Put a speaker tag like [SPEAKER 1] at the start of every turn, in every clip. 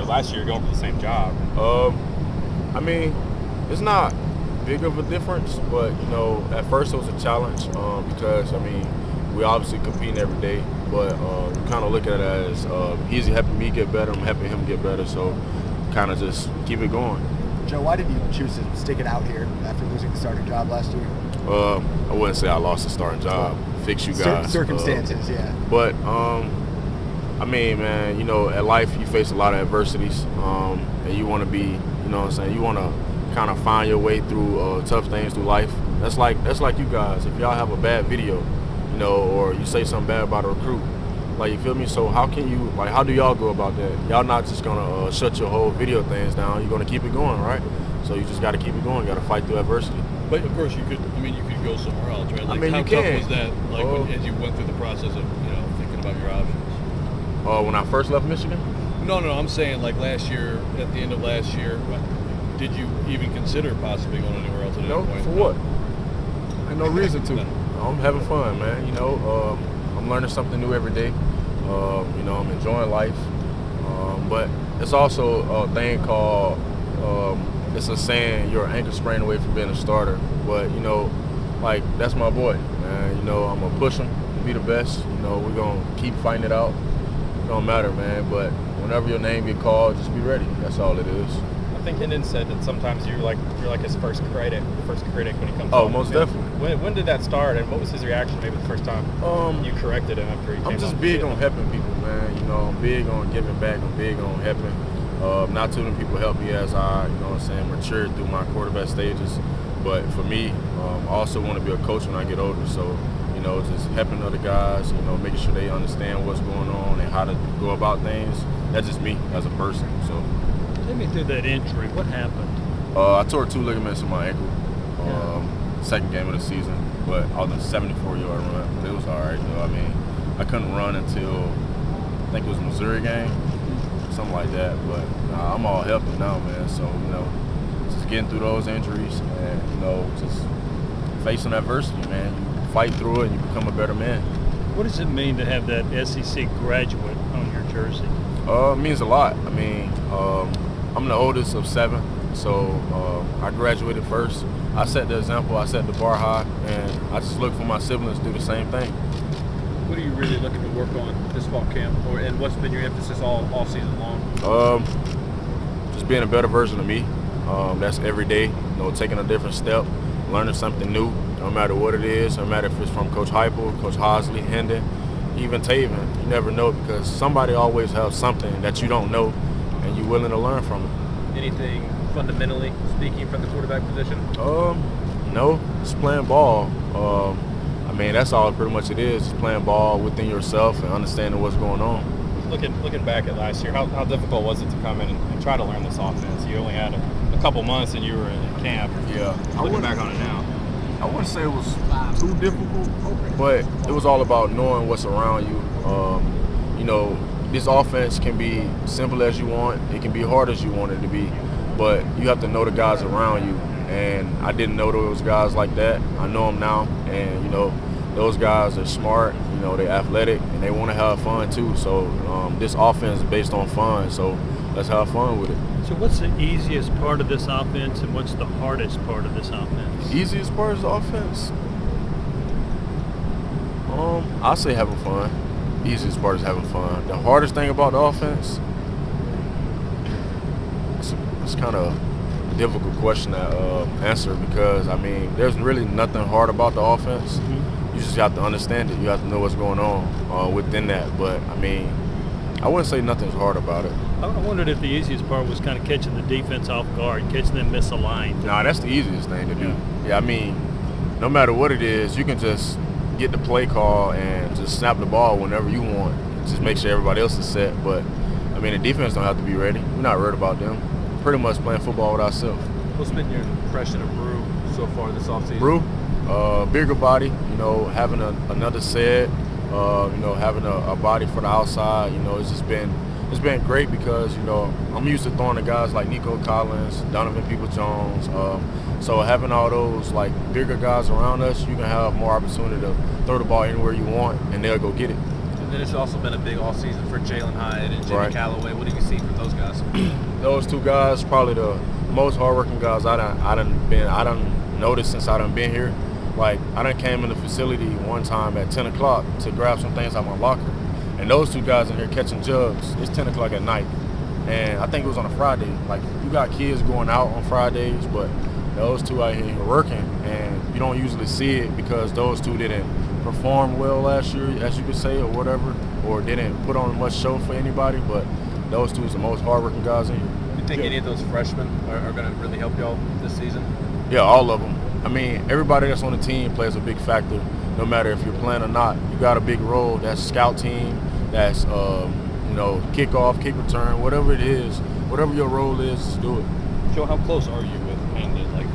[SPEAKER 1] last year you're going for the same job.
[SPEAKER 2] I mean, it's not big of a difference, but you know, at first it was a challenge because I mean, we obviously competing every day, but we kind of look at it as he's helping me get better, I'm helping him get better, so kind of just keep it going.
[SPEAKER 3] Joe, why did you choose to stick it out here after losing the starting job last year?
[SPEAKER 2] I wouldn't say I lost the starting job. Fix you guys.
[SPEAKER 3] Circumstances, yeah.
[SPEAKER 2] But I mean, man, you know, at life you face a lot of adversities, and you want to be, you know what I'm saying, you want to kind of find your way through tough things through life. That's like you guys. If y'all have a bad video, you know, or you say something bad about a recruit, like, you feel me? So how can you, like, how do y'all go about that? Y'all not just gonna shut your whole video things down. You're gonna keep it going, right? So you just got to keep it going. You got to fight through adversity.
[SPEAKER 4] But of course, you could go somewhere else, right? Like,
[SPEAKER 2] I mean,
[SPEAKER 4] how
[SPEAKER 2] you
[SPEAKER 4] tough
[SPEAKER 2] can.
[SPEAKER 4] was that? Like, as you went through the process of, you know, thinking about your options.
[SPEAKER 2] When I first left Michigan?
[SPEAKER 4] No, I'm saying like last year, at the end of last year, did you even consider possibly going anywhere else at any point?
[SPEAKER 2] For what? Ain't no reason to. I'm having fun, man. You know, I'm learning something new every day. You know, I'm enjoying life. But it's also a thing called, it's a saying, you're an ankle sprain away from being a starter. But, you know, like, that's my boy, man. You know, I'm going to push him to be the best. You know, we're going to keep fighting it out. It don't matter, man. But whenever your name get called, just be ready. That's all it is.
[SPEAKER 1] I think Hendon said that sometimes you're like his first critic when he comes.
[SPEAKER 2] Oh, most definitely.
[SPEAKER 1] When did that start, and what was his reaction maybe the first time you corrected him after he came?
[SPEAKER 2] I'm just big on helping people, man. You know, I'm big on giving back. I'm big on helping. Not too many people help me as I, you know what I'm saying, matured through my quarterback stages. But for me, I also want to be a coach when I get older. So, you know, just helping other guys, you know, making sure they understand what's going on and how to go about things. That's just me as a person. So.
[SPEAKER 5] Take me through that injury. What happened?
[SPEAKER 2] I tore 2 ligaments in my ankle. Second game of the season, but I was a 74-yard run. But it was all right, though. I mean, I couldn't run until I think it was a Missouri game, something like that. But I'm all healthy now, man. So, you know, just getting through those injuries and, you know, just facing adversity, man. You fight through it and you become a better man.
[SPEAKER 5] What does it mean to have that SEC graduate on your jersey?
[SPEAKER 2] It means a lot. I mean, I'm the oldest of 7, so I graduated first. I set the example, I set the bar high, and I just look for my siblings to do the same thing.
[SPEAKER 6] What are you really looking to work on this fall camp, and what's been your emphasis all season long?
[SPEAKER 2] Just being a better version of me. That's every day, you know, taking a different step, learning something new, no matter what it is, no matter if it's from Coach Heupel, Coach Hosley, Hendon, even Taven. You never know, because somebody always has something that you don't know and you're willing to learn from it.
[SPEAKER 6] Anything fundamentally speaking from the quarterback position?
[SPEAKER 2] No, just playing ball. I mean, that's all pretty much it is, just playing ball within yourself and understanding what's going on.
[SPEAKER 1] Looking back at last year, how difficult was it to come in and try to learn this offense? You only had a couple months and you were in camp.
[SPEAKER 2] Yeah.
[SPEAKER 1] Looking back on it now.
[SPEAKER 2] I wouldn't say it was too difficult, but it was all about knowing what's around you. You know, this offense can be simple as you want. It can be hard as you want it to be, but you have to know the guys around you. And I didn't know those guys like that. I know them now, and you know, those guys are smart. You know, they're athletic and they want to have fun too. So this offense is based on fun. So let's have fun with it.
[SPEAKER 5] So what's the easiest part of this offense, and what's the hardest part of this offense?
[SPEAKER 2] The easiest part of the offense? I say having fun. The easiest part is having fun. The hardest thing about the offense, it's kind of a difficult question to answer, because, I mean, there's really nothing hard about the offense. You just have to understand it. You have to know what's going on within that. But, I mean, I wouldn't say nothing's hard about it.
[SPEAKER 5] I wondered if the easiest part was kind of catching the defense off guard, catching them misaligned.
[SPEAKER 2] Nah, that's the easiest thing to do. Yeah, I mean, no matter what it is, you can just get the play call and just snap the ball whenever you want. Just make sure everybody else is set. But, I mean, the defense don't have to be ready. We're not worried about them. Pretty much playing football with ourselves.
[SPEAKER 6] What's been your impression of Brew so far this offseason?
[SPEAKER 2] Brew, bigger body, you know, having another set, you know, having a body for the outside, you know, it's been great, because, you know, I'm used to throwing to guys like Nico Collins, Donovan Peoples-Jones. So having all those, like, bigger guys around us, you can have more opportunity to throw the ball anywhere you want, and they'll go get it.
[SPEAKER 6] And it's also been a big all season for Jalen Hyde and Jimmy
[SPEAKER 2] Right.
[SPEAKER 6] Callaway. What do you see from those guys?
[SPEAKER 2] Those two guys probably the most hardworking guys I done noticed since I done been here. Like, I done came in the facility one time at 10 o'clock to grab some things out my locker. And those two guys in here catching jugs, it's 10 o'clock at night. And I think it was on a Friday. Like, you got kids going out on Fridays, but those two out here are working. And you don't usually see it because those two didn't perform well last year, as you could say, or whatever, or didn't put on much show for anybody. But those two is the most hardworking guys in here.
[SPEAKER 6] Do you think any of those freshmen are going to really help y'all this season?
[SPEAKER 2] Yeah, all of them. I mean, everybody that's on the team plays a big factor. No matter if you're playing or not, you got a big role. That's scout team. That's kickoff, kick return, whatever it is, whatever your role is, do it.
[SPEAKER 4] Joe, how close are you with Hamden? Like,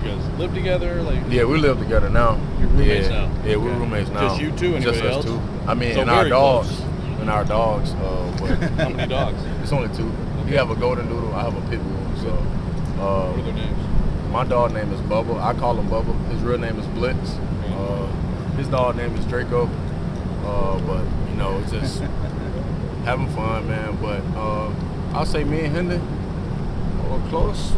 [SPEAKER 4] you guys live together? Like,
[SPEAKER 2] Yeah, we live together now.
[SPEAKER 4] You're roommates now?
[SPEAKER 2] Yeah, we're
[SPEAKER 4] Okay.
[SPEAKER 2] roommates now.
[SPEAKER 4] Just you two? Anybody
[SPEAKER 2] Just us
[SPEAKER 4] else?
[SPEAKER 2] two. I mean,
[SPEAKER 4] So
[SPEAKER 2] and our
[SPEAKER 4] very
[SPEAKER 2] dogs.
[SPEAKER 4] close.
[SPEAKER 2] And our dogs. But
[SPEAKER 4] How many dogs?
[SPEAKER 2] it's only two.
[SPEAKER 4] Okay.
[SPEAKER 2] You have a golden doodle. I have a pit bull. So,
[SPEAKER 4] What are their names?
[SPEAKER 2] my dog name is Bubba. I call him Bubba. His real name is Blitz. His dog name is Draco. But it's just having fun, man. But I'll say me and Hendon are close.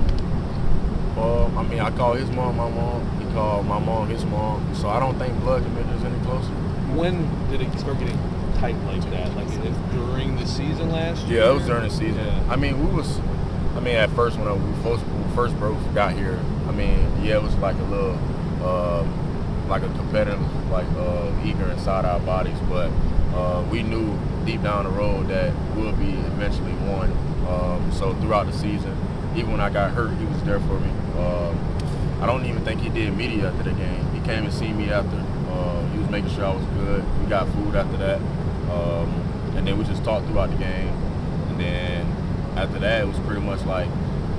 [SPEAKER 2] I mean, I call his mom my mom. He called my mom his mom. So I don't think blood can make us any closer.
[SPEAKER 4] When did it start getting tight like that? Like, during the season last year?
[SPEAKER 2] Yeah, it was during the season.
[SPEAKER 4] Yeah.
[SPEAKER 2] I mean, at first when we first broke got here, I mean, yeah, it was like a little, like a competitive, like eager inside our bodies, but we knew deep down the road that we'll be eventually one. So throughout the season, even when I got hurt, he was there for me. I don't even think he did media after the game. He came and see me after. He was making sure I was good. We got food after that. And then we just talked throughout the game. And then after that, it was pretty much like,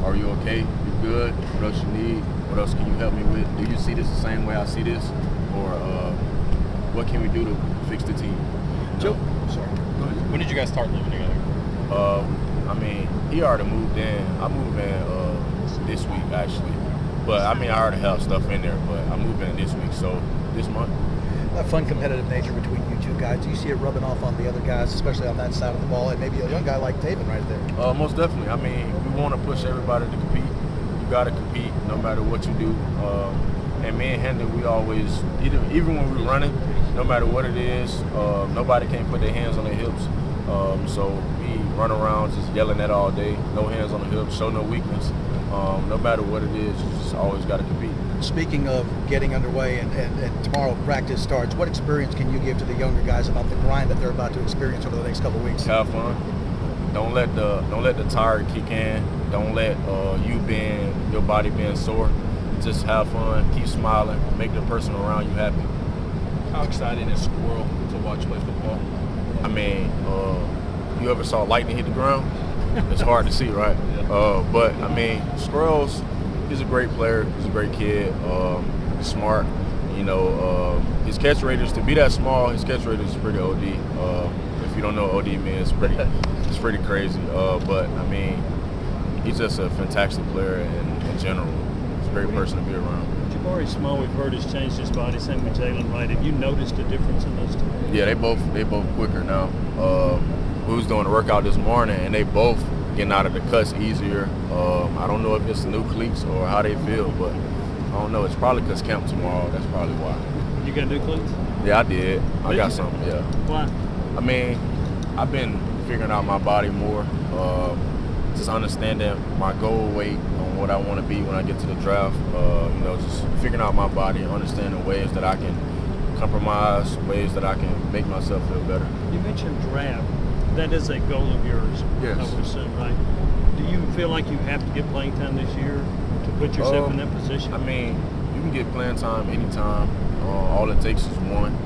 [SPEAKER 2] are you okay? You good? What else you need? What else can you help me with? Do you see this the same way I see this? Or what can we do to fix the team?
[SPEAKER 1] Joe, sorry. When did you guys start living together?
[SPEAKER 2] I mean, he already moved in. I moved in this week, actually. But, I mean, I already have stuff in there, but I moved in this week, so this month.
[SPEAKER 3] That fun competitive nature between you two guys, do you see it rubbing off on the other guys, especially on that side of the ball, and maybe a young guy like Taven right there?
[SPEAKER 2] Most definitely. I mean, we want to push everybody to compete. You got to compete no matter what you do. And me and Hendon, we always, even when we're running, no matter what it is, nobody can put their hands on their hips. So we run around just yelling at all day, no hands on the hips, show no weakness. No matter what it is, you just always got to compete.
[SPEAKER 3] Speaking of getting underway and tomorrow practice starts, what experience can you give to the younger guys about the grind that they're about to experience over the next couple of weeks?
[SPEAKER 2] Have fun. Don't let the tired kick in. Don't let your body being sore. Just have fun. Keep smiling. Make the person around you happy.
[SPEAKER 4] How exciting is Squirrel to watch play football?
[SPEAKER 2] I mean, you ever saw lightning hit the ground? It's hard to see, right?
[SPEAKER 4] Yeah.
[SPEAKER 2] But I mean, Squirrels, he's a great player. He's a great kid. He's smart. His catch rate is, to be that small, his catch rate is pretty OD. If you don't know what OD means, it's pretty crazy. But I mean, he's just a fantastic player in general. He's a great person to be around.
[SPEAKER 5] Jabari Small, we've heard, has changed his body. Same with Jalen Wright. Have you noticed a difference in those two?
[SPEAKER 2] Yeah, they both quicker now. We was doing a workout this morning, and they both getting out of the cuts easier. I don't know if it's the new cleats or how they feel, but I don't know. It's probably because camp tomorrow. That's probably why.
[SPEAKER 5] You got new cleats?
[SPEAKER 2] Yeah, I did. I
[SPEAKER 5] Did
[SPEAKER 2] got
[SPEAKER 5] you?
[SPEAKER 2] some, yeah.
[SPEAKER 5] Why?
[SPEAKER 2] I mean, I've been figuring out my body more, just understanding my goal weight on what I want to be when I get to the draft. Just figuring out my body, understanding ways that I can compromise, ways that I can make myself feel better.
[SPEAKER 5] You mentioned draft. That is a goal of yours,
[SPEAKER 2] Yes.
[SPEAKER 5] I would assume, right? Do you feel like you have to get playing time this year to put yourself in that position?
[SPEAKER 2] I mean, you can get playing time anytime. All it takes is one.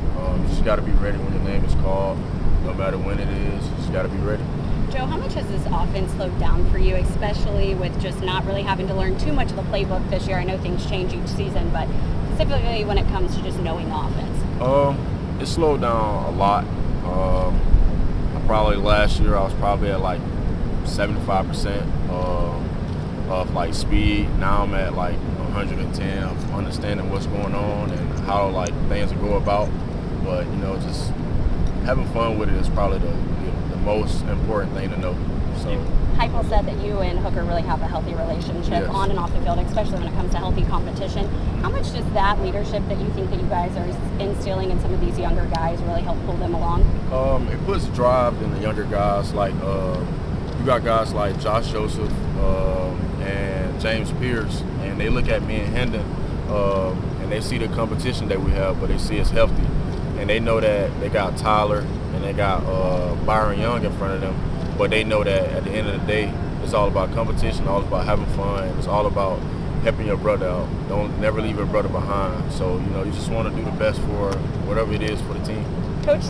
[SPEAKER 2] You just got to be ready when your name is called, no matter when it is. You just got to be ready.
[SPEAKER 7] Joe, how much has this offense slowed down for you, especially with just not really having to learn too much of the playbook this year? I know things change each season, but specifically when it comes to just knowing the offense.
[SPEAKER 2] It slowed down a lot. Probably last year I was probably at like 75% of like speed. Now I'm at like 110 of understanding what's going on and how like things will go about. But just having fun with it is probably the most important thing to know. So.
[SPEAKER 7] Heupel said that you and Hooker really have a healthy relationship
[SPEAKER 2] Yes.
[SPEAKER 7] on and off the field, especially when it comes to healthy competition. How much does that leadership that you think that you guys are instilling in some of these younger guys really help pull them along?
[SPEAKER 2] It puts drive in the younger guys. Like you got guys like Josh Joseph and James Pierce, and they look at me and Hendon, and they see the competition that we have, but they see us healthy, and they know that they got Tyler and they got Byron Young in front of them. But they know that at the end of the day, it's all about competition, all about having fun. It's all about helping your brother out. Don't never leave your brother behind. So, you know, you just want to do the best for whatever it is for the team.